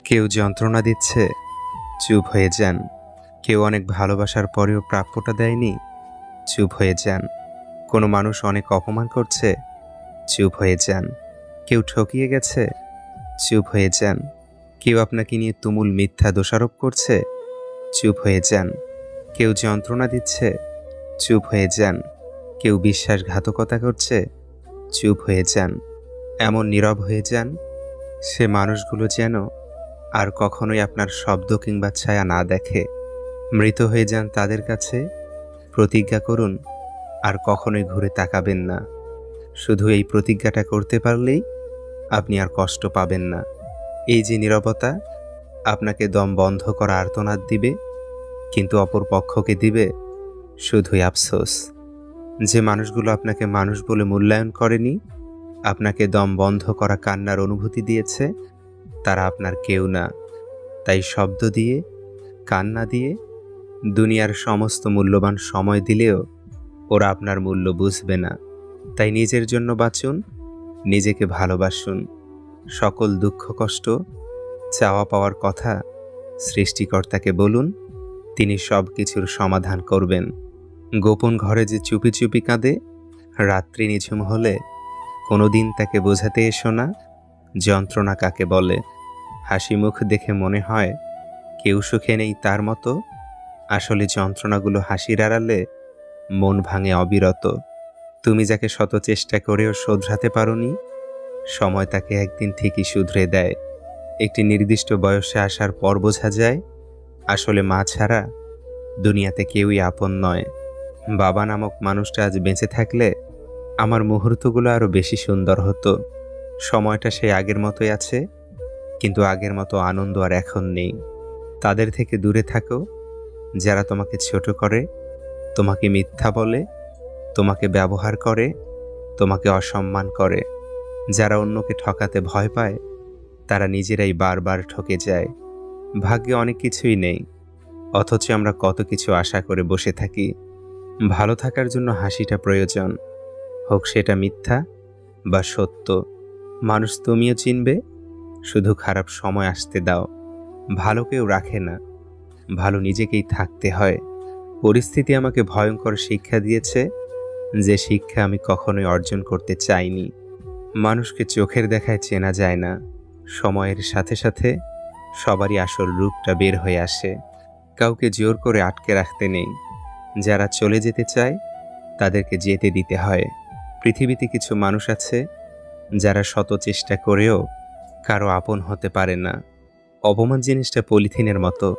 কেউ যন্ত্রণা দিচ্ছে, চুপ হয়ে যান। কেউ অনেক ভালোবাসার পরেও প্রাপ্যটা দেয়নি, চুপ হয়ে যান। কোনো মানুষ অনেক অপমান করছে, চুপ হয়ে যান। কেউ ঠকিয়ে গেছে, চুপ হয়ে যান। কেউ আপনাকে নিয়ে তুমুল মিথ্যা দোষারোপ করছে, চুপ হয়ে যান। কেউ যন্ত্রণা দিচ্ছে, চুপ হয়ে যান। কেউ বিশ্বাসঘাতকতা করছে, চুপ হয়ে যান। এমন নীরব হয়ে যান, সে মানুষগুলো যেন আর কখনোই আপনার শব্দ কিংবা ছায়া না দেখে। মৃত হয়ে যান তাদের কাছে, প্রতিজ্ঞা করুন আর কখনোই ঘুরে তাকাবেন না। শুধু এই প্রতিজ্ঞাটা করতে পারলেই আপনি আর কষ্ট পাবেন না। এই যে নীরবতা আপনাকে দম বন্ধ করা আর্তনাদ দিবে, কিন্তু অপর পক্ষকে দিবে শুধুই আফসোস। যে মানুষগুলো আপনাকে মানুষ বলে মূল্যায়ন করেনি, আপনাকে দম বন্ধ করা কান্নার অনুভূতি দিয়েছে, তারা আপনার কেউ না। তাই শব্দ দিয়ে, কান্না দিয়ে, দুনিয়ার সমস্ত মূল্যবান সময় দিলেও ওরা আপনার মূল্য বুঝবে না। তাই নিজের জন্য বাঁচুন, নিজেকে ভালোবাসুন। সকল দুঃখ কষ্ট, চাওয়া পাওয়ার কথা সৃষ্টিকর্তাকে বলুন, তিনি সব কিছুর সমাধান করবেন। গোপন ঘরে যে চুপি চুপি কাঁদে, রাত্রি নিঝুম হলে কোনোদিন তাকে বোঝাতে এসো না যন্ত্রণা কাকে বলে। হাসি মুখ দেখে মনে হয় কেউ সুখে নেই তার মতো, আসলে যন্ত্রণাগুলো হাসির আড়ালে মন ভাঙে অবিরত। তুমি যাকে শত চেষ্টা করেও শোধরাতে পারোনি, সময় তাকে একদিন ঠিকই শুধরে দেয়। একটি নির্দিষ্ট বয়সে আসার পর বোঝা যায় আসলে মা ছাড়া দুনিয়াতে কেউই আপন নয়। বাবা নামক মানুষটা আজ বেঁচে থাকলে আমার মুহূর্তগুলো আরও বেশি সুন্দর হতো। সময়টা সেই আগের মতোই আছে, কিন্তু আগের মতো আনন্দ আর এখন নেই। তাদের থেকে দূরে থাকো যারা তোমাকে ছোট করে, তোমাকে মিথ্যা বলে, তোমাকে ব্যবহার করে, তোমাকে অসম্মান করে। যারা অন্যকে ঠকাতে ভয় পায়, তারা নিজেরাই বারবার ঠকে যায়। ভাগ্যে অনেক কিছুই নেই, অথচ আমরা কত কিছু আশা করে বসে থাকি। ভালো থাকার জন্য হাসিটা প্রয়োজন, হোক সেটা মিথ্যা বা সত্য। মানুষ তুমিও চিনবে, শুধু খারাপ সময় আসতে দাও। ভালো কেউ রাখে না, ভালো নিজেকেই থাকতে হয়। পরিস্থিতি আমাকে ভয়ঙ্কর শিক্ষা দিয়েছে, যে শিক্ষা আমি কখনোই অর্জন করতে চাইনি। মানুষকে চোখের দেখায় চেনা যায় না, সময়ের সাথে সাথে সবারই আসল রূপটা বের হয়ে আসে। কাউকে জোর করে আটকে রাখতে নেই, যারা চলে যেতে চায় তাদেরকে যেতে দিতে হয়। পৃথিবীতে কিছু মানুষ আছে যারা শত চেষ্টা করেও কারো আপন হতে পারে না। অপমান জিনিসটা পলিথিনের মতো,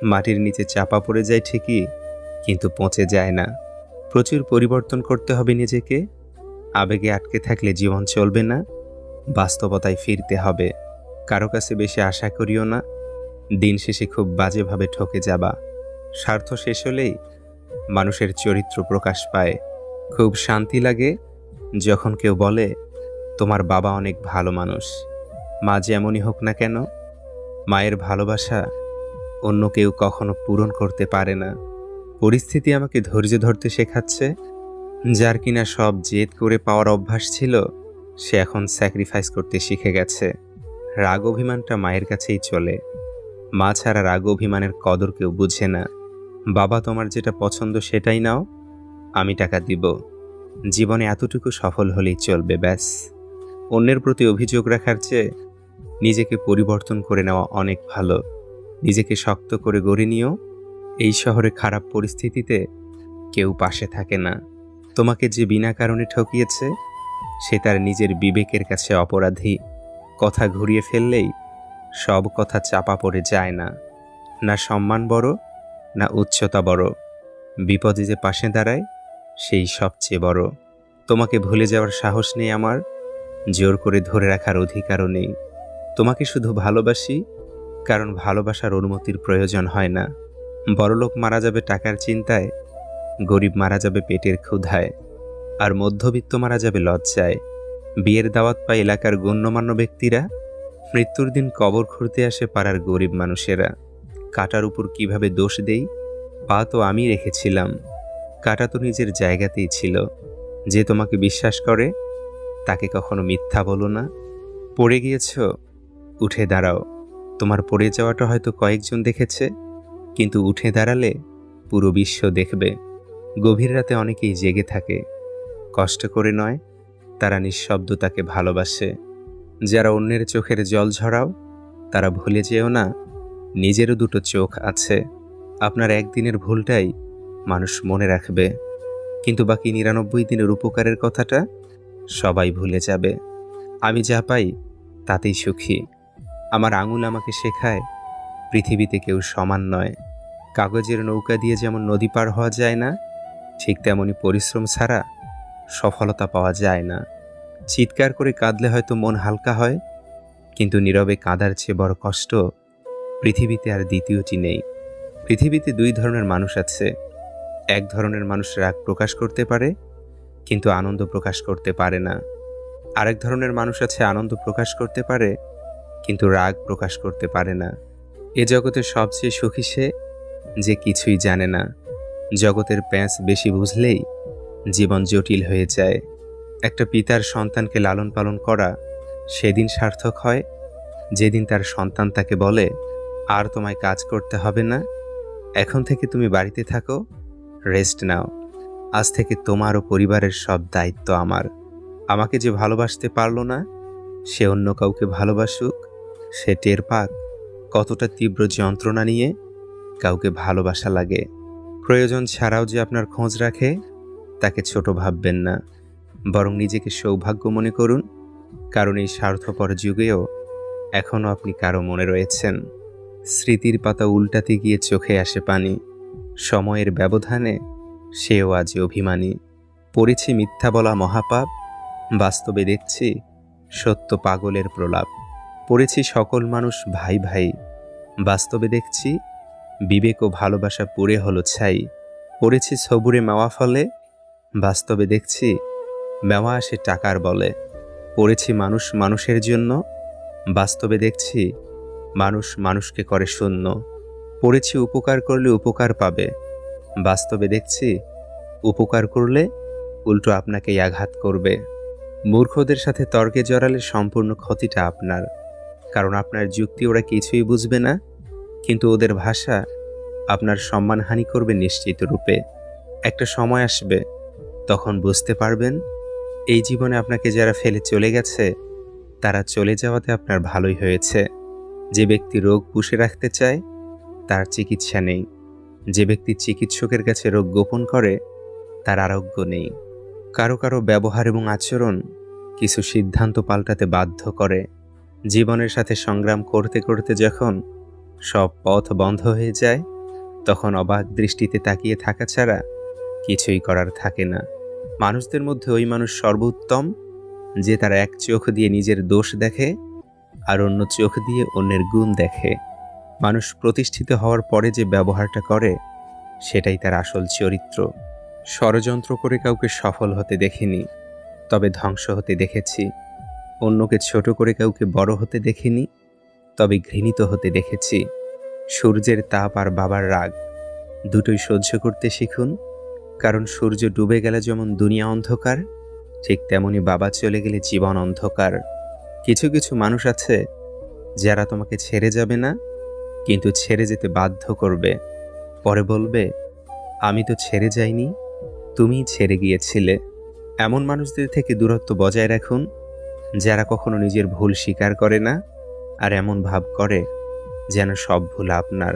মাটির নিচে চাপা পড়ে যায় ঠিকই, কিন্তু পচে যায় না। প্রচুর পরিবর্তন করতে হবে নিজেকে। আবেগে আটকে থাকলে জীবন চলবে না, বাস্তবতায় ফিরতে হবে। কারো কাছে বেশি আশা করিও না, দিন শেষে খুব বাজেভাবে ঠকে যাবা। স্বার্থ শেষ হলেই মানুষের চরিত্র প্রকাশ পায়। খুব শান্তি লাগে যখন কেউ বলে তোমার বাবা অনেক ভালো মানুষ। মা যেমনই হোক না কেন, মায়ের ভালোবাসা অন্য কেউ কখনো পূরণ করতে পারে না। পরিস্থিতি আমাকে ধৈর্য ধরতে শেখাচ্ছে। যার কিনা সব জেদ করে পাওয়ার অভ্যাস ছিল, সে এখন স্যাক্রিফাইস করতে শিখে গেছে। রাগ অভিমানটা মায়ের কাছেই চলে, মা ছাড়া রাগ অভিমানের কদর কেউ বুঝে না। বাবা তোমার যেটা পছন্দ সেটাই নাও, আমি টাকা দিব। জীবনে এতটুকু সফল হলেই চলবে, ব্যাস। অন্যের প্রতি অভিযোগ রাখার চেয়ে নিজেকে পরিবর্তন করে নেওয়া অনেক ভালো। নিজেকে শক্ত করে গড়ে নিও। এই শহরে খারাপ পরিস্থিতিতে কেউ পাশে থাকে না। তোমাকে যে বিনা কারণে ঠকিয়েছে, সে তার নিজের বিবেকের কাছে অপরাধী। কথা ঘুরিয়ে ফেললেই সব কথা চাপা পড়ে যায় না। না সম্মান বড়, না উচ্চতা বড়, বিপদে যে পাশে দাঁড়ায় সেই সবচেয়ে বড়। তোমাকে ভুলে যাওয়ার সাহস নেই আমার, জোর করে ধরে রাখার অধিকারও নেই। তোমাকে শুধু ভালোবাসি কারণ ভালোবাসার অনুমতির প্রয়োজন হয় না। বড়লোক মারা যাবে টাকার চিন্তায়, গরিব মারা যাবে পেটের ক্ষুধায়, আর মধ্যবিত্ত মারা যাবে লজ্জায়। বিয়ের দাওয়াত পায় এলাকার গণ্যমান্য ব্যক্তিরা, মৃত্যুর দিন কবর খুঁড়তে আসে পাড়ার গরিব মানুষেরা। কাটার উপর কিভাবে দোষ দেই? পা তো আমি রেখেছিলাম, কাটা তো নিজের জায়গাতেই ছিল। যে তোমাকে বিশ্বাস করে তাকে কখনো মিথ্যা বলো না। পড়ে গিয়েছ, উঠে দাঁড়াও। তোমার পড়ে যাওয়াটা হয়তো কয়েকজন দেখেছে, কিন্তু উঠে দাঁড়ালে পুরো বিশ্ব দেখবে। গভীর রাতে অনেকেই জেগে থাকে, কষ্ট করে নয়, তারা নিঃশব্দতাকে ভালোবাসে। যারা অন্যের চোখের জল ঝরাও, তারা ভুলে যেও না নিজেরও দুটো চোখ আছে। আপনার একদিনের ভুলটাই মানুষ মনে রাখবে, কিন্তু বাকি 99 দিনের উপকারের কথাটা সবাই ভুলে যাবে। আমি যা পাই তাতেই সুখী। আমার আঙুল আমাকে শেখায় পৃথিবীতে কেউ সমান নয়। কাগজের নৌকা দিয়ে যেমন নদী পার হওয়া যায় না, ঠিক তেমনি পরিশ্রম ছাড়া সফলতা পাওয়া যায় না। চিৎকার করে কাঁদলে হয়তো মন হালকা হয়, কিন্তু নীরবে কাঁদার চেয়ে বড় কষ্ট পৃথিবীতে আর দ্বিতীয়টি নেই। পৃথিবীতে দুই ধরনের মানুষ আছে। এক ধরনের মানুষ রাগ প্রকাশ করতে পারে, কিন্তু আনন্দ প্রকাশ করতে পারে না। আরেক ধরনের মানুষ আছে আনন্দ প্রকাশ করতে পারে, কিন্তু রাগ প্রকাশ করতে পারে না। এ জগতের সবচেয়ে সুখী সে, যে কিছুই জানে না। জগতের প্যাঁচ বেশি বুঝলেই জীবন জটিল হয়ে যায়। একটা পিতার সন্তানকে লালন পালন করা সেদিন সার্থক হয় যেদিন তার সন্তান তাকে বলে, আর তোমায় কাজ করতে হবে না, এখন থেকে তুমি বাড়িতে থাকো, রেস্ট নাও। আজ থেকে তোমার ও পরিবারের সব দায়িত্ব আমার। আমাকে যে ভালোবাসতে পারল না, সে অন্য কাউকে ভালোবাসুক, সে টের পাক কতটা তীব্র যন্ত্রণা নিয়ে কাউকে ভালোবাসা লাগে। প্রয়োজন ছাড়াও যে আপনার খোঁজ রাখে, তাকে ছোট ভাববেন না, বরং নিজেকে সৌভাগ্য মনে করুন, কারণ এই স্বার্থপর যুগেও এখনও আপনি কারো মনে রয়েছেন। স্মৃতির পাতা উল্টাতে গিয়ে চোখে আসে পানি, সময়ের ব্যবধানে সেও আজ অভিমানী। পড়েছি মিথ্যা বলা মহাপাপ, বাস্তবে দেখছি সত্য পাগলের প্রলাপ। পড়েছি সকল মানুষ ভাই ভাই, বাস্তবে দেখছি বিবেক ও ভালোবাসা পুড়ে হলো ছাই। পড়েছি সবুরে মেওয়া ফলে, বাস্তবে দেখছি মেওয়া আসে টাকার বলে। পড়েছি মানুষ মানুষের জন্য, বাস্তবে দেখছি মানুষ মানুষকে করে শূন্য। পড়েছি উপকার করলে উপকার পাবে, বাস্তবে দেখছি উপকার করলে উল্টো আপনাকেই আঘাত করবে। মূর্খদের সাথে তর্কে জড়ালে সম্পূর্ণ ক্ষতিটা আপনার, কারণ আপনার যুক্তি ওরা কিছুই বুঝবে না, কিন্তু ওদের ভাষা আপনার সম্মানহানি করবে নিশ্চিত রূপে। একটা সময় আসবে, তখন বুঝতে পারবেন এই জীবনে আপনাকে যারা ফেলে চলে গেছে, তারা চলে যাওয়াতে আপনার ভালোই হয়েছে। যে ব্যক্তি রোগ পুষে রাখতে চায়, তার চিকিৎসা নেই। যে ব্যক্তি চিকিৎসকের কাছে রোগ গোপন করে, তার আরোগ্য নেই। কারো কারো ব্যবহার এবং আচরণ কিছু সিদ্ধান্ত পাল্টাতে বাধ্য করে। জীবনের সাথে সংগ্রাম করতে করতে যখন সব পথ বন্ধ হয়ে যায়, তখন অবাক দৃষ্টিতে তাকিয়ে থাকা ছাড়া কিছুই করার থাকে না। মানুষদের মধ্যে ওই মানুষ সর্বোত্তম, যে তার এক চোখ দিয়ে নিজের দোষ দেখে আর অন্য চোখ দিয়ে অন্যের গুণ দেখে। মানুষ প্রতিষ্ঠিত হওয়ার পরে যে ব্যবহারটা করে, সেটাই তার আসল চরিত্র। ষড়যন্ত্র করে কাউকে সফল হতে দেখিনি, তবে ধ্বংস হতে দেখেছি। অন্যকে ছোট করে কাউকে বড় হতে দেখিনি, তবে ঘৃণিত হতে দেখেছি। সূর্যের তাপ আর বাবার রাগ দুটোই সহ্য করতে শিখুন, কারণ সূর্য ডুবে গেলে যেমন দুনিয়া অন্ধকার, ঠিক তেমনি বাবা চলে গেলে জীবন অন্ধকার। কিছু কিছু মানুষ আছে যারা তোমাকে ছেড়ে যাবে না, কিন্তু ছেড়ে যেতে বাধ্য করবে। পরে বলবে, আমি তো ছেড়ে যাইনি, তুমিই ছেড়ে গিয়েছিলে। এমন মানুষদের থেকে দূরত্ব বজায় রাখুন, যারা কখনো নিজের ভুল স্বীকার করে না আর এমন ভাব করে যেন সব ভুল আপনার।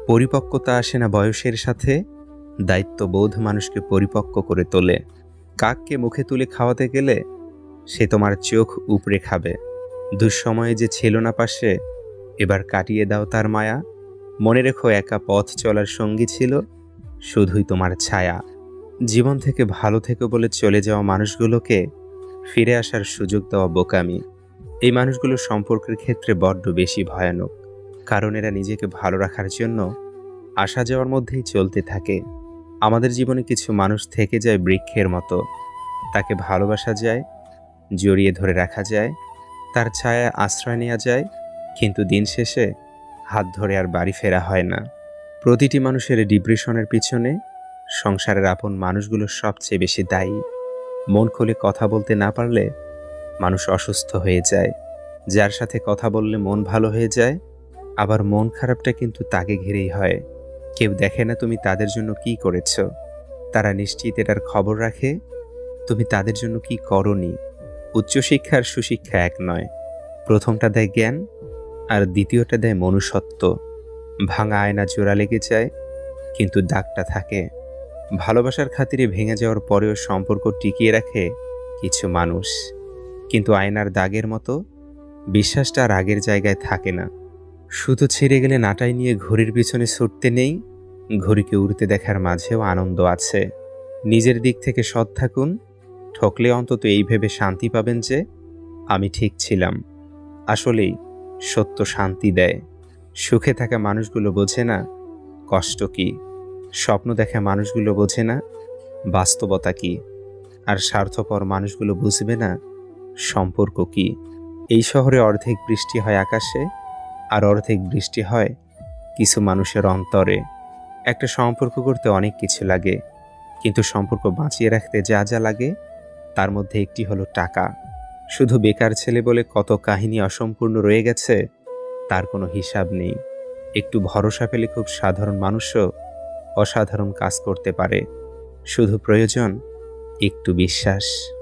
পরিপক্কতা আসে না বয়সের সাথে, দায়িত্ববোধ মানুষকে পরিপক্ক করে তোলে। কাককে মুখে তুলে খাওয়াতে গেলে সে তোমার চোখ উপড়ে খাবে। দুঃসময়ে যে ছিল না পাশে, এবার কাটিয়ে দাও তার মায়া। মনে রেখো একা পথ চলার সঙ্গী ছিল শুধুই তোমার ছায়া। জীবন থেকে ভালো থেকো বলে চলে যাওয়া মানুষগুলোকে ফিরে আসার সুযোগ দেওয়া বোকামি। এই মানুষগুলো সম্পর্কের ক্ষেত্রে বড্ড বেশি ভয়ানক, কারণ এরা নিজেকে ভালো রাখার জন্য আসা যাওয়ার মধ্যেই চলতে থাকে। আমাদের জীবনে কিছু মানুষ থেকে যায় বৃক্ষের মতো, তাকে ভালোবাসা যায়, জড়িয়ে ধরে রাখা যায়, তার ছায়া আশ্রয় নেওয়া যায়, কিন্তু দিন শেষে হাত ধরে আর বাড়ি ফেরা হয় না। প্রতিটি মানুষের ডিপ্রেশনের পিছনে সংসারের আপন মানুষগুলো সবচেয়ে বেশি দায়ী। মন খুলে কথা বলতে না পারলে, মানুষ অসুস্থ হয়ে যায়। যার সাথে কথা বললে মন ভালো হয়ে যায়, আবার মন খারাপটা কিন্তু তাকে ঘিরেই হয়। কেউ দেখে না তুমি তাদের জন্য কি করেছ। তারা নিশ্চিত এটার খবর রাখে তুমি তাদের জন্য কি করনি। উচ্চশিক্ষা আর সুশিক্ষা এক নয়। প্রথমটা দেয় জ্ঞান, আর দ্বিতীয়টা দেয় মনুষ্যত্ব। ভাঙা আয়না জোড়া লেগে যায়, কিন্তু দাগটা থাকে। ভালোবাসার খাতিরে ভেঙে যাওয়ার পরেও সম্পর্ক টিকিয়ে রাখে কিছু মানুষ, কিন্তু আয়নার দাগের মতো বিশ্বাসটা আর আগের জায়গায় থাকে না। শুধু ছিঁড়ে গেলে নাটাই নিয়ে ঘড়ির পিছনে ছুটতে নেই, ঘড়িকে উড়তে দেখার মাঝেও আনন্দ আছে। নিজের দিক থেকে সৎ থাকুন, ঠকলে অন্তত এই ভেবে শান্তি পাবেন যে আমি ঠিক ছিলাম। আসলেই সত্য শান্তি দেয়। সুখে থাকা মানুষগুলো বোঝে না কষ্ট কি, স্বপ্ন দেখা মানুষগুলো বোঝে না বাস্তবতা কি, আর স্বার্থপর মানুষগুলো বুঝবে না সম্পর্ক কি। এই শহরে অর্ধেক বৃষ্টি হয় আকাশে, আর অর্ধেক বৃষ্টি হয় কিছু মানুষের অন্তরে। একটা সম্পর্ক করতে অনেক কিছু লাগে, কিন্তু সম্পর্ক বাঁচিয়ে রাখতে যা যা লাগে তার মধ্যে একটি হলো টাকা। শুধু বেকার ছেলে বলে কত কাহিনী অসম্পূর্ণ রয়ে গেছে, তার কোনো হিসাব নেই। একটু ভরসা পেলে খুব সাধারণ মানুষও অসাধারণ কাজ করতে পারে। শুধু প্রয়োজন একটু বিশ্বাস।